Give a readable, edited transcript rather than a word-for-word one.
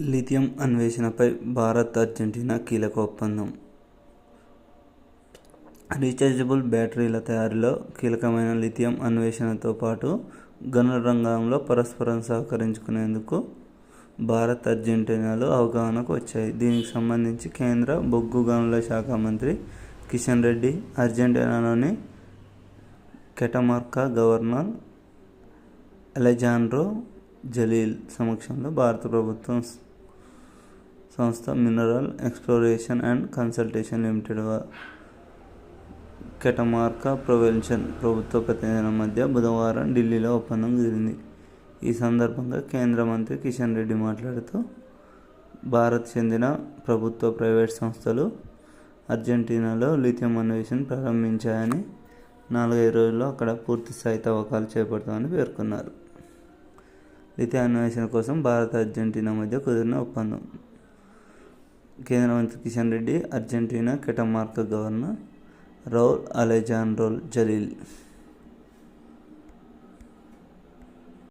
Lithium అన్వేషణపై Bharat Argentina కీలక ఒప్పందం. Rechargeable బ్యాటరీల తయారీలో కీలకమైన లిథియం అన్వేషణతో పాటు గనుల రంగంలో పరస్పరం సహకరించుకునేందుకు భారత్, అర్జెంటీనాలు అవగాహనకు వచ్చాయి. దీనికి సంబంధించి కేంద్ర బొగ్గు గనుల శాఖ మంత్రి కిషన్ రెడ్డి అర్జెంటీనాలోని కెటమార్కా గవర్నర్ అలెజాండ్రో జలీల్ సమక్షంలో భారత ప్రభుత్వ సంస్థ mineral exploration and consultation limited, Catamarca ప్రొవెన్షన్ ప్రభుత్వ ప్రతినిధుల మధ్య బుధవారం ఢిల్లీలో ఒప్పందం కుదిరింది. ఈ సందర్భంగా కేంద్ర మంత్రి కిషన్ రెడ్డి మాట్లాడుతూ, భారత్ చెందిన ప్రభుత్వ, ప్రైవేట్ సంస్థలు అర్జెంటీనాలో లిథియం అన్వేషణ ప్రారంభించాయని, 4-5 రోజుల్లో అక్కడ పూర్తిస్థాయి తవ్వకాలు చేపడతామని పేర్కొన్నారు. లిథియం అన్వేషణ కోసం భారత్, అర్జెంటీనా మధ్య కుదిరిన ఒప్పందం. కేంద్ర మంత్రి Kishan Reddy Argentina Catamarca governor Raul Alejandro Jaleel